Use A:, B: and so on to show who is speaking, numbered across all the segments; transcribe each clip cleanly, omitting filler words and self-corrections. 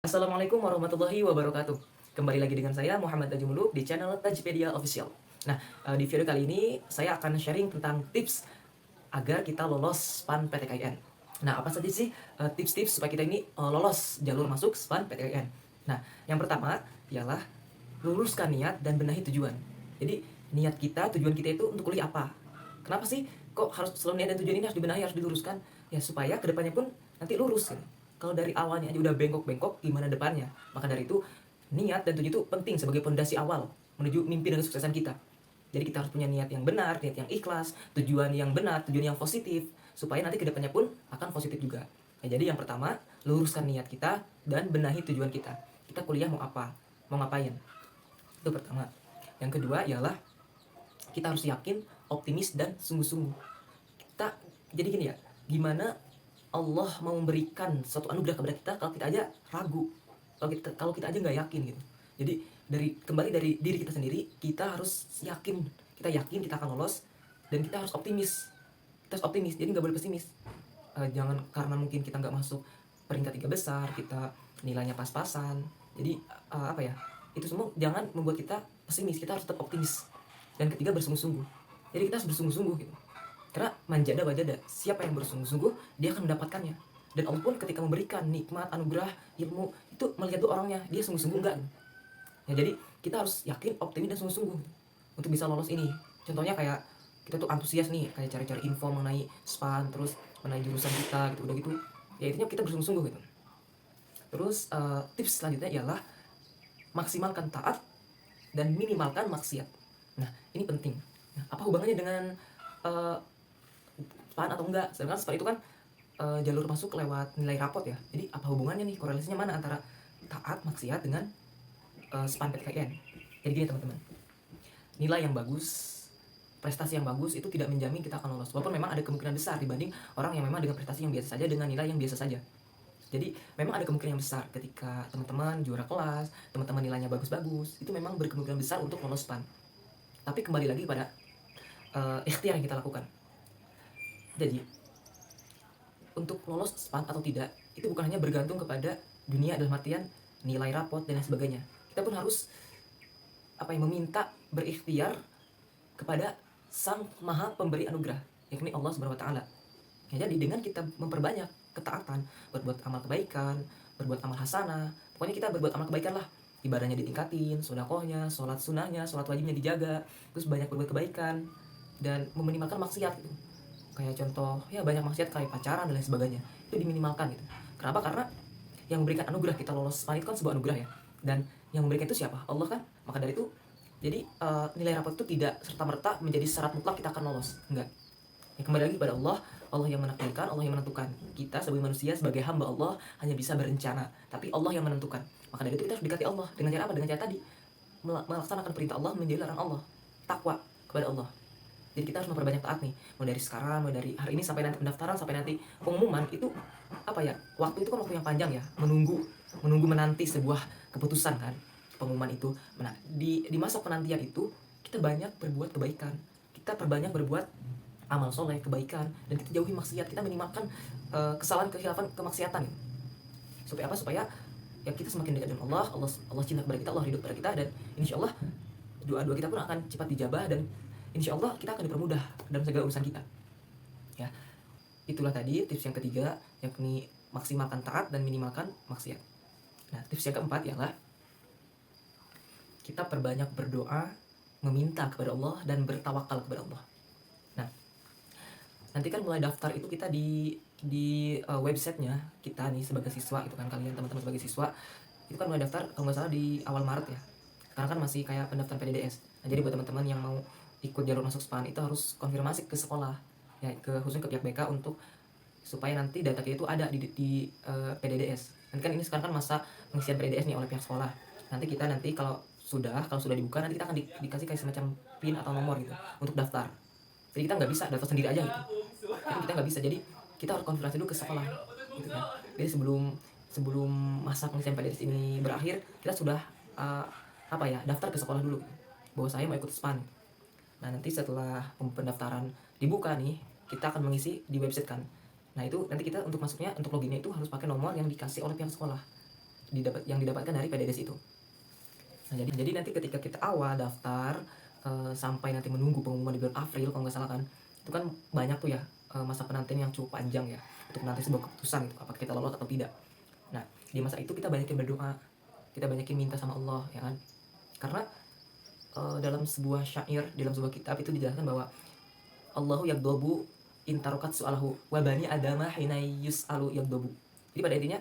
A: Assalamualaikum warahmatullahi wabarakatuh. Kembali lagi dengan saya Muhammad Najmuluk di channel Tajpedia Official. Nah, di video kali ini saya akan sharing tentang tips agar kita lolos SPAN PTKIN. Nah, apa saja sih tips-tips supaya kita ini lolos jalur masuk SPAN PTKIN? Nah, yang pertama ialah luruskan niat dan benahi tujuan. Jadi, niat kita, tujuan kita itu untuk kuliah apa? Kenapa sih kok harus selalu niat dan tujuan ini harus dibenahi, harus diluruskan? Ya, supaya kedepannya pun nanti lurus gitu. Kalau dari awalnya aja udah bengkok-bengkok, gimana depannya? Maka dari itu, niat dan tujuan itu penting sebagai pondasi awal menuju mimpi dan kesuksesan kita. Jadi kita harus punya niat yang benar, niat yang ikhlas, tujuan yang benar, tujuan yang positif, supaya nanti kedepannya pun akan positif juga. Nah, jadi yang pertama, luruskan niat kita dan benahi tujuan kita. Kita kuliah mau apa? Mau ngapain? Itu pertama. Yang kedua ialah kita harus yakin, optimis, dan sungguh-sungguh. Kita jadi gini ya, gimana Allah mau memberikan suatu anugerah kepada kita kalau kita aja ragu, kalau kita aja nggak yakin gitu. Jadi kembali dari diri kita sendiri, kita harus yakin, kita akan lolos, dan kita harus optimis. Kita harus optimis, jadi nggak boleh pesimis. Jangan karena mungkin kita nggak masuk peringkat 3 besar, kita nilainya pas-pasan, jadi apa ya, itu semua jangan membuat kita pesimis. Kita harus tetap optimis. Dan ketiga, bersungguh-sungguh. Jadi kita harus bersungguh-sungguh gitu, karena manjada wajada, siapa yang bersungguh-sungguh dia akan mendapatkannya. Dan Allah pun ketika memberikan nikmat, anugerah, ilmu, itu melihat tuh orangnya, dia sungguh-sungguh enggak. Ya, jadi kita harus yakin, optimis, dan sungguh-sungguh untuk bisa lolos ini. Contohnya kayak kita tuh antusias nih, kayak cari-cari info mengenai SPAN, terus mengenai jurusan kita gitu, udah gitu ya intinya kita bersungguh-sungguh gitu. Terus tips selanjutnya ialah maksimalkan taat dan minimalkan maksiat. Nah, ini penting. Nah, apa hubungannya dengan uh, SPAN atau enggak? Sedangkan SPAN itu kan jalur masuk lewat nilai rapot ya. Jadi apa hubungannya nih, korelasinya mana antara taat maksiat dengan SPAN PTKIN? Jadi gini teman-teman, nilai yang bagus, prestasi yang bagus itu tidak menjamin kita akan lolos. Walaupun memang ada kemungkinan besar dibanding orang yang memang dengan prestasi yang biasa saja, dengan nilai yang biasa saja. Jadi memang ada kemungkinan yang besar ketika teman-teman juara kelas, teman-teman nilainya bagus-bagus, itu memang berkemungkinan besar untuk lolos SPAN. Tapi kembali lagi pada ikhtiar yang kita lakukan. Jadi untuk lolos SPAN atau tidak itu bukan hanya bergantung kepada dunia dalam artian nilai rapot dan lain sebagainya. Kita pun harus meminta, berikhtiar kepada sang maha pemberi anugerah, yakni Allah Subhanahu wa taala. Ya, jadi dengan kita memperbanyak ketaatan, berbuat amal kebaikan, berbuat amal hasanah, pokoknya kita berbuat amal kebaikan lah, ibadahnya ditingkatin, sedekahnya, sholat sunnahnya, sholat wajibnya dijaga, terus banyak berbuat kebaikan dan meminimalkan maksiat gitu. Kayak contoh ya, banyak maksiat kayak pacaran dan lain sebagainya, itu diminimalkan gitu. Kenapa? Karena yang memberikan anugerah kita lolos SPAN itu kan sebuah anugerah ya, dan yang memberikan itu siapa? Allah kan. Maka dari itu, jadi nilai rapot itu tidak serta-merta menjadi syarat mutlak kita akan lolos, enggak. Ya, kembali lagi pada Allah. Allah yang menakdirkan, Allah yang menentukan. Kita sebagai manusia, sebagai hamba Allah hanya bisa berencana, tapi Allah yang menentukan. Maka dari itu kita harus dekati Allah dengan cara apa? Dengan cara tadi, melaksanakan perintah Allah, menjadi larang Allah, takwa kepada Allah. Jadi kita harus memperbanyak taat nih, mulai dari sekarang, mulai dari hari ini sampai nanti pendaftaran, sampai nanti pengumuman. Itu waktu itu kan waktu yang panjang ya, menunggu menanti sebuah keputusan kan, pengumuman itu. Nah, di masa penantian itu kita banyak berbuat kebaikan, kita perbanyak berbuat amal soleh, kebaikan, dan kita jauhi maksiat, kita minimalkan kesalahan, kehilafan, kemaksiatan gitu. Supaya apa? Supaya ya kita semakin dekat dengan Allah cinta kepada kita, Allah ridho kepada kita, dan insya Allah doa-doa kita pun akan cepat dijabah, dan insya Allah kita akan dipermudah dalam segala urusan kita. Ya, itulah tadi tips yang ketiga, yakni maksimalkan taat dan minimalkan maksiat. Nah, tips yang keempat ialah kita perbanyak berdoa, meminta kepada Allah, dan bertawakal kepada Allah. Nah, nanti kan mulai daftar itu kita di websitenya kita nih sebagai siswa itu kan, kalian teman-teman sebagai siswa itu kan mulai daftar kalau nggak salah di awal Maret ya. Sekarang kan masih kayak pendaftaran PDDS. Nah, jadi buat teman-teman yang mau ikut jalur masuk SPAN itu harus konfirmasi ke sekolah ya, khususnya ke pihak BK, untuk supaya nanti data kita itu ada di PDDS. Nanti kan ini sekarang kan masa pengisian PDDS nih oleh pihak sekolah. Nanti kalau sudah dibuka, nanti kita akan dikasih kayak semacam PIN atau nomor gitu untuk daftar. Jadi kita nggak bisa daftar sendiri aja gitu. Jadi kita nggak bisa. Jadi kita harus konfirmasi dulu ke sekolah gitu kan. Jadi sebelum masa pengisian PDDS ini berakhir, kita sudah daftar ke sekolah dulu bahwa saya mau ikut SPAN. Nah, nanti setelah pendaftaran dibuka nih, kita akan mengisi di website kan. Nah, itu nanti kita untuk masuknya, untuk loginnya itu harus pakai nomor yang dikasih oleh pihak sekolah. yang didapatkan dari PDDS itu. Nah, jadi nanti ketika kita awal daftar sampai nanti menunggu pengumuman di bulan April kalau nggak salah kan, itu kan banyak tuh ya masa penantian yang cukup panjang ya untuk menanti sebuah keputusan gitu, apakah kita lolos atau tidak. Nah, di masa itu kita banyakin berdoa, kita banyakin minta sama Allah ya kan, karena dalam sebuah syair, dalam sebuah kitab itu dijelaskan bahwa Allahu yagdobu intarokat su'alahu wa bani adama hina yus'alu yagdobu. Jadi pada intinya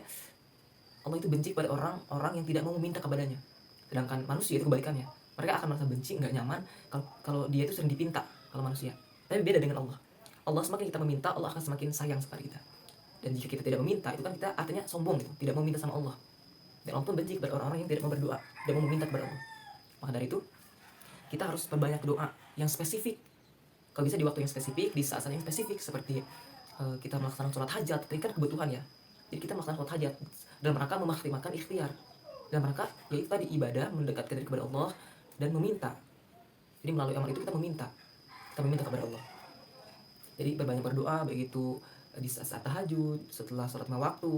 A: Allah itu benci pada orang-orang yang tidak mau meminta kepadanya. Sedangkan manusia itu kebalikannya. Mereka akan merasa benci, nggak nyaman kalau dia itu sering dipinta, kalau manusia. Tapi beda dengan Allah. Allah semakin kita meminta, Allah akan semakin sayang kepada kita. Dan jika kita tidak meminta, itu kan kita artinya sombong gitu, tidak mau minta sama Allah. Dan Allah pun benci kepada orang-orang yang tidak mau berdoa, tidak mau meminta kepada Allah. Maka dari itu, kita harus perbanyak doa yang spesifik. Kalau bisa di waktu yang spesifik, di saat-saat yang spesifik, seperti kita melaksanakan sholat hajat, itu kan kebutuhan ya. Jadi kita melaksanakan sholat hajat dalam rangka memaksimalkan ikhtiar, dalam rangka yaitu tadi ibadah, mendekatkan diri kepada Allah dan meminta. Jadi melalui amal itu kita meminta kepada Allah. Jadi berbanyak berdoa, baik itu di saat tahajud, setelah sholat 5 waktu,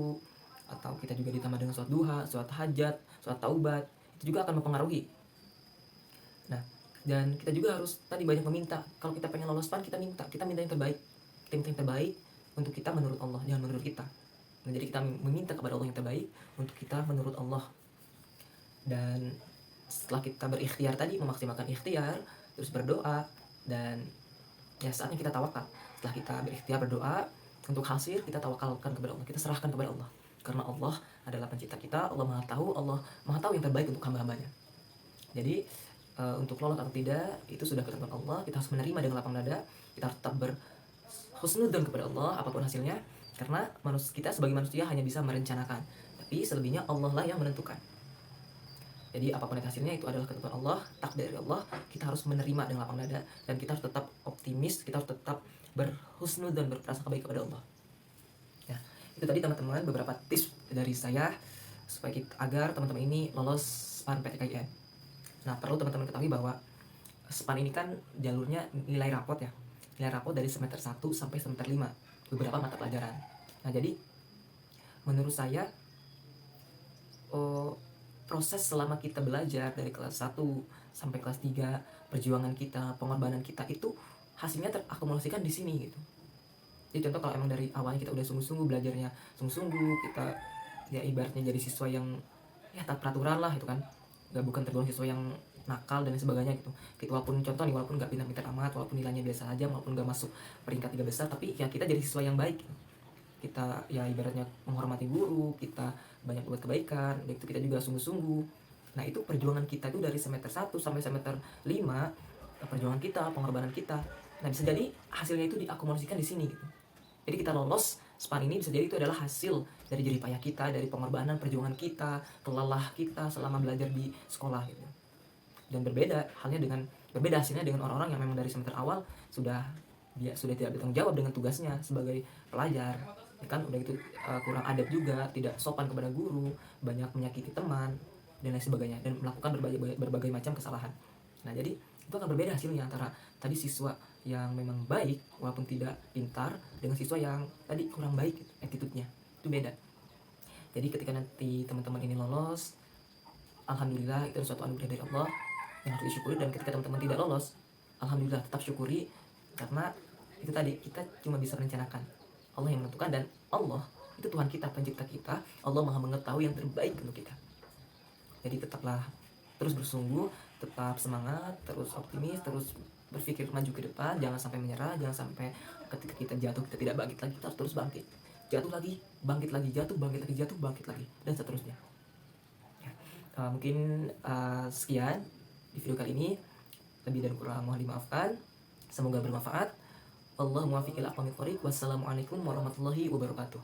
A: atau kita juga ditambah dengan sholat duha, sholat hajat, sholat taubat, itu juga akan mempengaruhi. Nah, dan kita juga harus tadi banyak meminta. Kalau kita pengen lolos PAN, kita minta yang terbaik. Kita minta yang terbaik untuk kita menurut Allah, jangan menurut kita. Nah, jadi kita meminta kepada Allah yang terbaik untuk kita menurut Allah. Dan setelah kita berikhtiar tadi, memaksimalkan ikhtiar, terus berdoa, dan ya saatnya kita tawakal. Setelah kita berikhtiar berdoa, untuk hasil kita tawakalkan kepada Allah, kita serahkan kepada Allah. Karena Allah adalah pencipta kita, Allah maha tahu yang terbaik untuk hamba-hambanya. Jadi untuk lolos atau tidak, itu sudah ketentuan Allah. Kita harus menerima dengan lapang dada, kita harus tetap berhusnudzon kepada Allah apapun hasilnya. Karena kita sebagai manusia hanya bisa merencanakan, tapi selebihnya Allah lah yang menentukan. Jadi apapun hasilnya itu adalah ketentuan Allah, takdir dari Allah. Kita harus menerima dengan lapang dada, dan kita harus tetap optimis, kita harus tetap berhusnudzon, berprasangka baik kepada Allah. Ya, itu tadi teman-teman beberapa tips dari saya supaya agar teman-teman ini lolos PAN PTKIN. Nah, perlu teman-teman ketahui bahwa SPAN ini kan jalurnya nilai rapot ya. Nilai rapot dari semester 1 sampai semester 5, beberapa mata pelajaran. Nah, jadi menurut saya proses selama kita belajar dari kelas 1 sampai kelas 3, perjuangan kita, pengorbanan kita itu hasilnya terakumulasikan di sini gitu. Jadi contoh kalau emang dari awalnya kita udah sungguh-sungguh belajarnya, sungguh-sungguh kita ya ibaratnya jadi siswa yang ya taat peraturan lah itu kan, bukan tergolong siswa yang nakal dan sebagainya gitu. Walaupun contoh nih, walaupun nggak pintar-pintar amat, walaupun nilainya biasa aja, walaupun nggak masuk peringkat 3 besar, tapi ya kita jadi siswa yang baik gitu. Kita ya ibaratnya menghormati guru, kita banyak buat kebaikan, baik itu kita juga sungguh-sungguh. Nah, itu perjuangan kita itu dari semester 1 sampai semester 5, perjuangan kita, pengorbanan kita. Nah, bisa jadi hasilnya itu diakumulasikan di sini gitu. Jadi kita lolos SPAN ini bisa jadi itu adalah hasil dari jerih payah kita, dari pengorbanan, perjuangan kita, kelelah kita selama belajar di sekolah gitu. Dan berbeda hasilnya dengan orang-orang yang memang dari semester awal sudah tidak bertanggung jawab dengan tugasnya sebagai pelajar. Ya kan udah gitu kurang adab juga, tidak sopan kepada guru, banyak menyakiti teman dan lain sebagainya, dan melakukan berbagai macam kesalahan. Nah, jadi itu akan berbeda hasilnya antara tadi siswa yang memang baik walaupun tidak pintar dengan siswa yang tadi kurang baik attitude-nya. Itu beda. Jadi ketika nanti teman-teman ini lolos, alhamdulillah itu suatu anugerah dari Allah yang harus disyukuri. Dan ketika teman-teman tidak lolos, alhamdulillah tetap syukuri, karena itu tadi kita cuma bisa merencanakan, Allah yang menentukan, dan Allah itu Tuhan kita, pencipta kita. Allah maha mengetahui yang terbaik untuk kita. Jadi tetaplah terus bersungguh, tetap semangat, terus optimis, terus berpikir maju ke depan, jangan sampai menyerah, jangan sampai ketika kita jatuh kita tidak bangkit lagi, kita harus terus bangkit, jatuh lagi, bangkit lagi, jatuh, bangkit lagi, jatuh, bangkit lagi, dan seterusnya. Ya, mungkin sekian di video kali ini, lebih dan kurang mohon dimaafkan, semoga bermanfaat. Allahumma muwaffiq ila aqwamit thoriq. Wassalamualaikum warahmatullahi wabarakatuh.